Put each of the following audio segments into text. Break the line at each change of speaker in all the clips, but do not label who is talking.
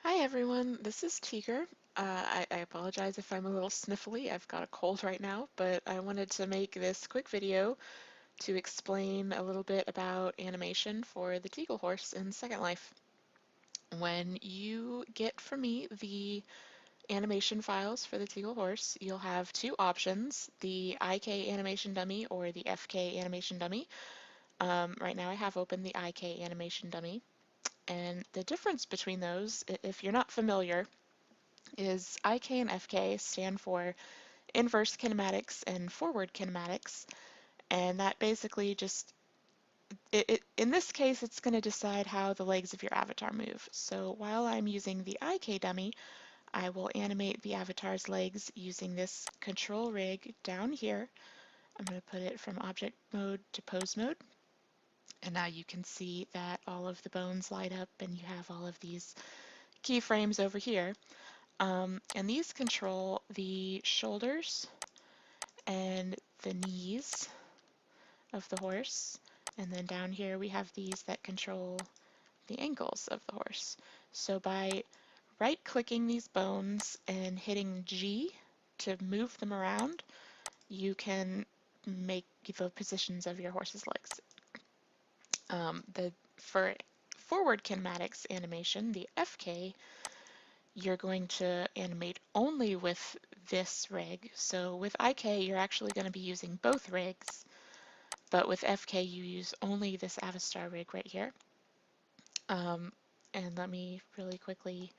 Hi everyone, this is Teeger. I apologize if I'm a little sniffly. I've got a cold right now, but I wanted to make this quick video to explain a little bit about animation for the Teegle Horse in Second Life. When you get from me the animation files for the Teegle Horse, you'll have two options, the IK animation dummy or the FK animation dummy. Right now I have open the IK animation dummy, and the difference between those, if you're not familiar, is IK and FK stand for inverse kinematics and forward kinematics, and that basically just, in this case, it's going to decide how the legs of your avatar move. So while I'm using the IK dummy, I will animate the avatar's legs using this control rig down here. I'm going to put it from object mode to pose mode, and now you can see that all of the bones light up and you have all of these keyframes over here. And these control the shoulders and the knees of the horse. And then down here we have these that control the ankles of the horse. So by right-clicking these bones and hitting G to move them around, you can make the positions of your horse's legs. For forward kinematics animation, the FK, you're going to animate only with this rig. So with IK, you're actually going to be using both rigs, but with FK, you use only this Avastar rig right here. And let me really quickly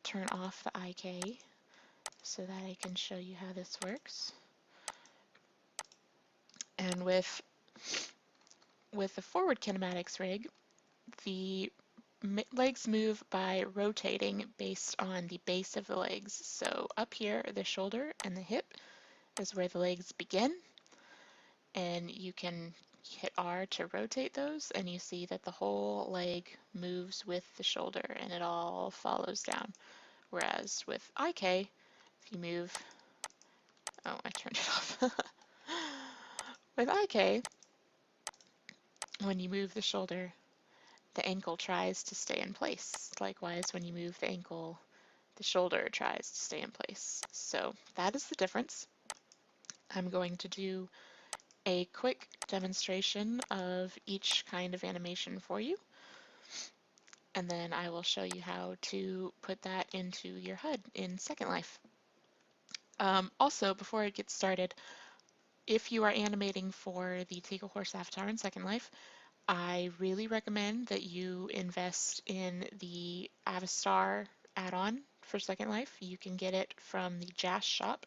turn off the IK so that I can show you how this works. And with the forward kinematics rig, the legs move by rotating based on the base of the legs. So up here, the shoulder and the hip is where the legs begin, and you can hit R to rotate those, and you see that the whole leg moves with the shoulder and it all follows down. Whereas with IK, if you move, oh, I turned it off. With IK, when you move the shoulder, the ankle tries to stay in place. Likewise, when you move the ankle, the shoulder tries to stay in place. So that is the difference. I'm going to do a quick demonstration of each kind of animation for you, and then I will show you how to put that into your HUD in Second Life. Also, before I get started, if you are animating for the Teegle Horse avatar in Second Life, I really recommend that you invest in the Avastar add-on for Second Life. You can get it from the JAS shop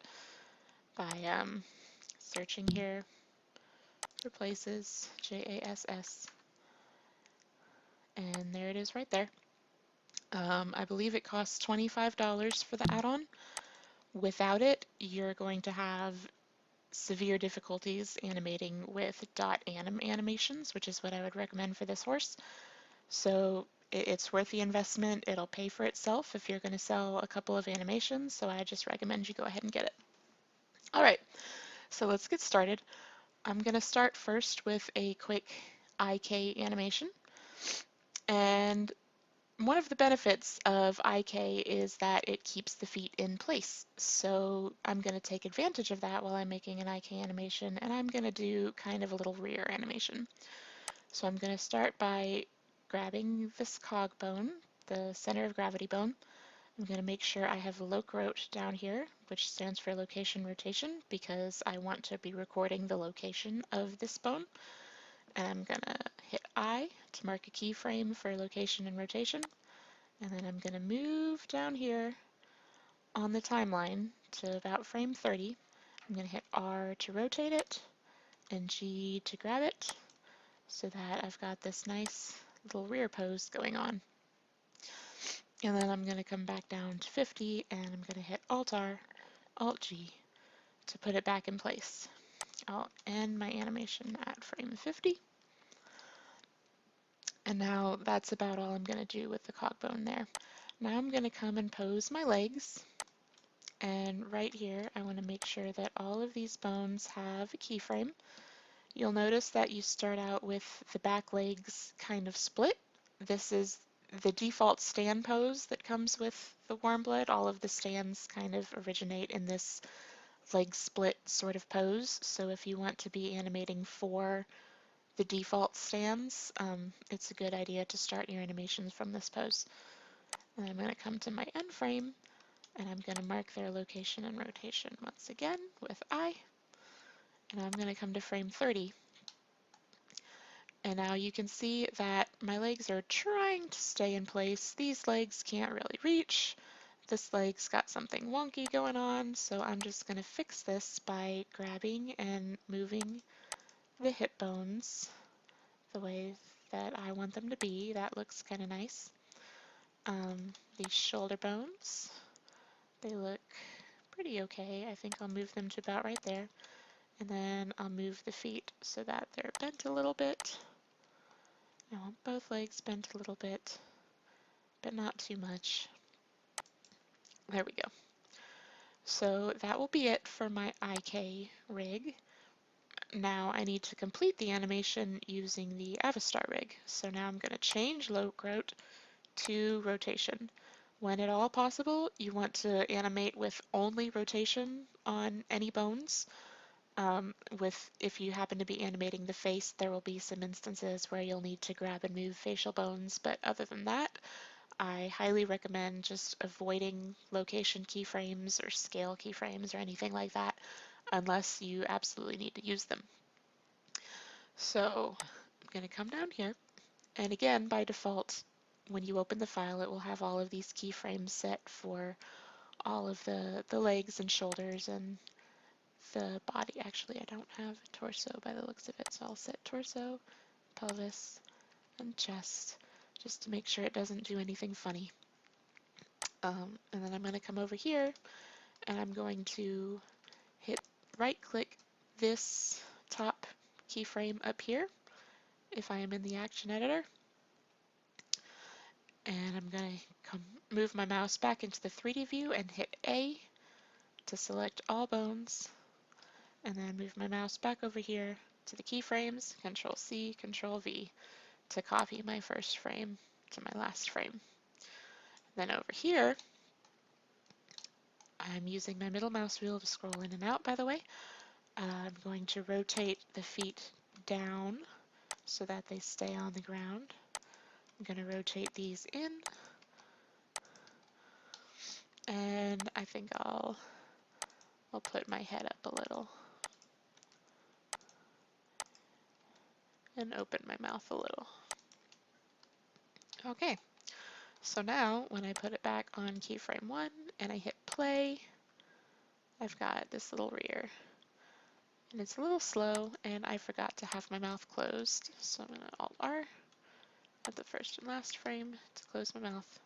by searching here for places, JASS, and there it is right there. I believe it costs $25 for the add-on. Without it, you're going to have severe difficulties animating with .anim animations, which is what I would recommend for this horse. So it's worth the investment. It'll pay for itself if you're going to sell a couple of animations, so I just recommend you go ahead and get it. All right, so let's get started. I'm going to start first with a quick IK animation. And one of the benefits of IK is that it keeps the feet in place. So I'm going to take advantage of that while I'm making an IK animation, and I'm going to do kind of a little rear animation. So I'm going to start by grabbing this cog bone, the center of gravity bone. I'm going to make sure I have locrot down here, which stands for location rotation, because I want to be recording the location of this bone. And I'm going to hit I to mark a keyframe for location and rotation. And then I'm going to move down here on the timeline to about frame 30. I'm going to hit R to rotate it and G to grab it so that I've got this nice little rear pose going on. And then I'm going to come back down to 50 and I'm going to hit Alt-R, Alt-G to put it back in place. I'll end my animation at frame 50. And now that's about all I'm going to do with the cog bone there. Now I'm going to come and pose my legs. And right here, I want to make sure that all of these bones have a keyframe. You'll notice that you start out with the back legs kind of split. This is the default stand pose that comes with the warm blood, all of the stands kind of originate in this leg split sort of pose. So if you want to be animating for the default stands, it's a good idea to start your animations from this pose. And I'm going to come to my end frame, and I'm going to mark their location and rotation once again with I, and I'm going to come to frame 30. And now you can see that my legs are trying to stay in place. These legs can't really reach. This leg's got something wonky going on, so I'm just going to fix this by grabbing and moving the hip bones the way that I want them to be. That looks kind of nice. These shoulder bones, they look pretty okay. I think I'll move them to about right there. And then I'll move the feet so that they're bent a little bit. I want both legs bent a little bit, but not too much. There we go. So that will be it for my IK rig. Now I need to complete the animation using the Avastar rig. So now I'm going to change loc rot to rotation. When at all possible, you want to animate with only rotation on any bones. If you happen to be animating the face, there will be some instances where you'll need to grab and move facial bones, but other than that, I highly recommend just avoiding location keyframes or scale keyframes or anything like that unless you absolutely need to use them. So I'm going to come down here, and again, by default, when you open the file, it will have all of these keyframes set for all of the legs and shoulders and the body. Actually, I don't have a torso by the looks of it, so I'll set torso, pelvis, and chest just to make sure it doesn't do anything funny. And then I'm going to come over here and I'm going to hit right click this top keyframe up here if I am in the action editor, and I'm going to move my mouse back into the 3D view and hit A to select all bones, and then move my mouse back over here to the keyframes, Control C, Control V to copy my first frame to my last frame. Then over here, I'm using my middle mouse wheel to scroll in and out, by the way. I'm going to rotate the feet down so that they stay on the ground. I'm going to rotate these in, and I think I'll put my head up a little and open my mouth a little. Okay, so now when I put it back on keyframe 1 and I hit play, I've got this little rear. And it's a little slow, and I forgot to have my mouth closed, so I'm going to Alt-R at the first and last frame to close my mouth,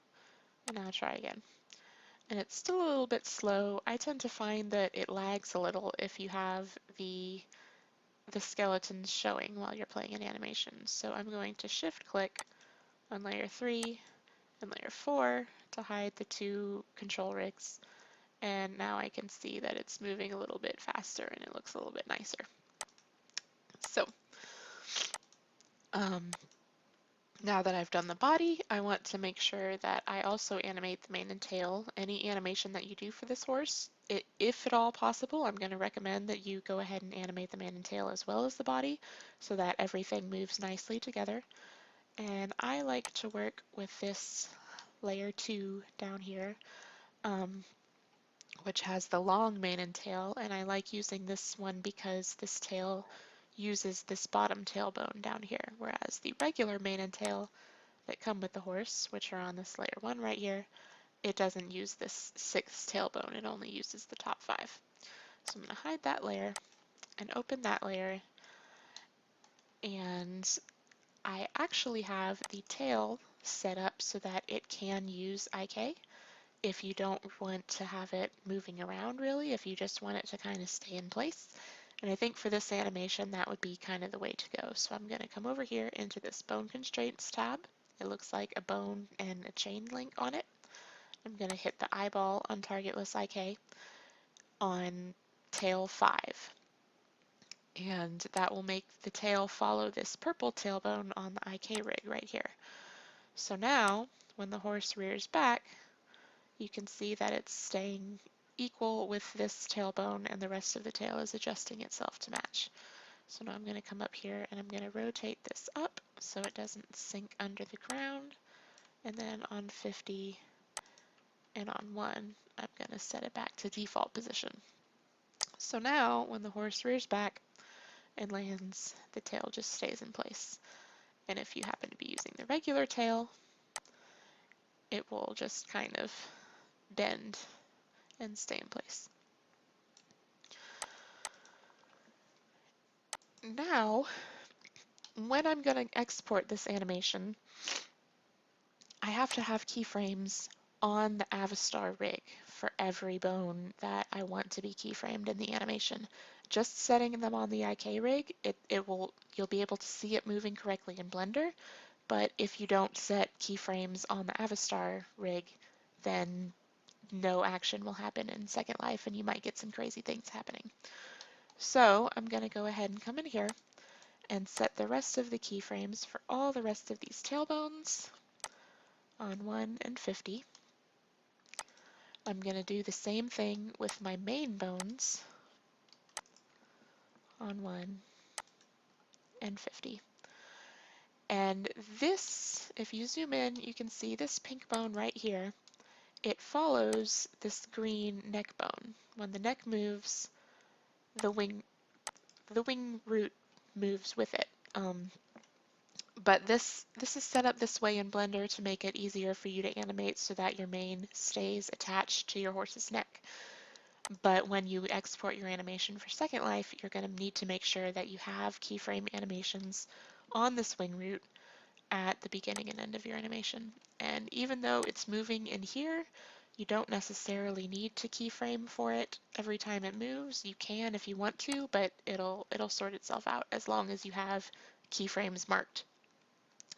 and now try again. And it's still a little bit slow. I tend to find that it lags a little if you have the skeletons showing while you're playing an animation. So I'm going to shift-click on layer 3 and layer 4 to hide the two control rigs, and now I can see that it's moving a little bit faster and it looks a little bit nicer. So now that I've done the body, I want to make sure that I also animate the mane and tail. Any animation that you do for this horse, if at all possible, I'm going to recommend that you go ahead and animate the mane and tail as well as the body so that everything moves nicely together. And I like to work with this layer 2 down here, which has the long mane and tail, and I like using this one because this tail uses this bottom tailbone down here, whereas the regular mane and tail that come with the horse, which are on this layer 1 right here, it doesn't use this 6th tailbone, it only uses the top 5. So I'm going to hide that layer and open that layer, and I actually have the tail set up so that it can use IK. If you don't want to have it moving around really, if you just want it to kind of stay in place. And I think for this animation that would be kind of the way to go. So I'm going to come over here into this bone constraints tab. It looks like a bone and a chain link on it. I'm going to hit the eyeball on targetless IK on tail 5. And that will make the tail follow this purple tailbone on the IK rig right here. So now when the horse rears back, you can see that it's staying equal with this tailbone and the rest of the tail is adjusting itself to match. So now I'm going to come up here and I'm going to rotate this up so it doesn't sink under the ground. And then on 50 and on 1, I'm going to set it back to default position. So now when the horse rears back and lands, the tail just stays in place. And if you happen to be using the regular tail, it will just kind of bend and stay in place. Now, when I'm going to export this animation, I have to have keyframes on the Avastar rig for every bone that I want to be keyframed in the animation. Just setting them on the IK rig, you'll be able to see it moving correctly in Blender, but if you don't set keyframes on the Avastar rig, then no action will happen in Second Life and you might get some crazy things happening. So I'm going to go ahead and come in here and set the rest of the keyframes for all the rest of these tailbones on 1 and 50. I'm going to do the same thing with my main bones on 1 and 50. And this, if you zoom in, you can see this pink bone right here. It follows this green neck bone. When the neck moves, the wing root moves with it. But this is set up this way in Blender to make it easier for you to animate so that your mane stays attached to your horse's neck. But when you export your animation for Second Life, you're going to need to make sure that you have keyframe animations on this wing root at the beginning and end of your animation. And even though it's moving in here, you don't necessarily need to keyframe for it every time it moves. You can if you want to, but it'll sort itself out as long as you have keyframes marked.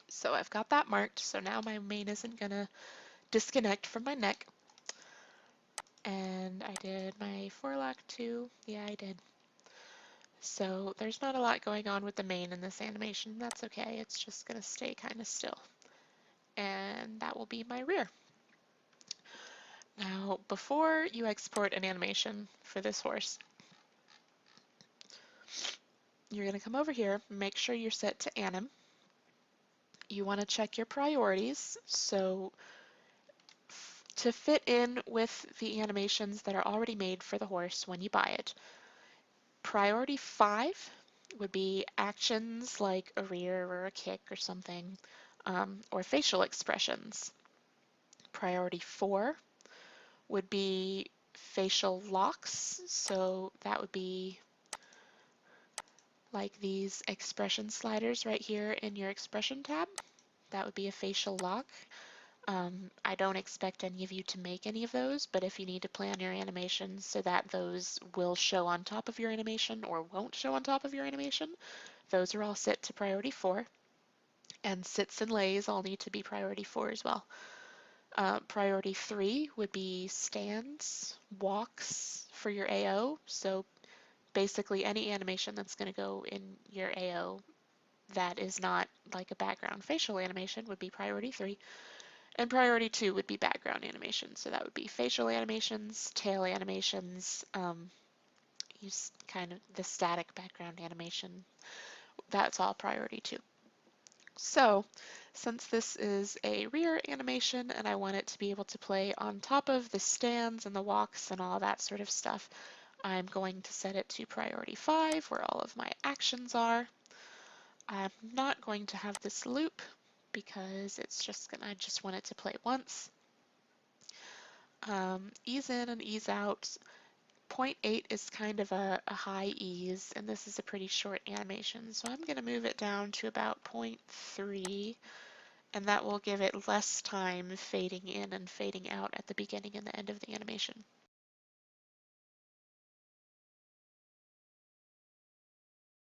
So I've got that marked, so now my mane isn't going to disconnect from my neck. And I did my forelock too. Yeah, I did. So there's not a lot going on with the mane in this animation. That's okay. It's just going to stay kind of still. And that will be my rear. Now, before you export an animation for this horse, you're going to come over here, make sure you're set to anim. You want to check your priorities. So to fit in with the animations that are already made for the horse when you buy it, priority 5 would be actions like a rear or a kick or something, or facial expressions. Priority 4 would be facial locks, so that would be like these expression sliders right here in your expression tab. That would be a facial lock. I don't expect any of you to make any of those, but if you need to plan your animation so that those will show on top of your animation or won't show on top of your animation, those are all set to priority 4. And sits and lays all need to be priority 4 as well. Priority 3 would be stands, walks for your AO. So basically any animation that's going to go in your AO that is not like a background facial animation would be priority 3. And priority 2 would be background animation. So that would be facial animations, tail animations, use kind of the static background animation. That's all priority 2. So since this is a rear animation and I want it to be able to play on top of the stands and the walks and all that sort of stuff, I'm going to set it to priority 5 where all of my actions are. I'm not going to have this loop because I just want it to play once. Ease in and ease out. 0.8 is kind of a high ease, and this is a pretty short animation, so I'm going to move it down to about 0.3, and that will give it less time fading in and fading out at the beginning and the end of the animation.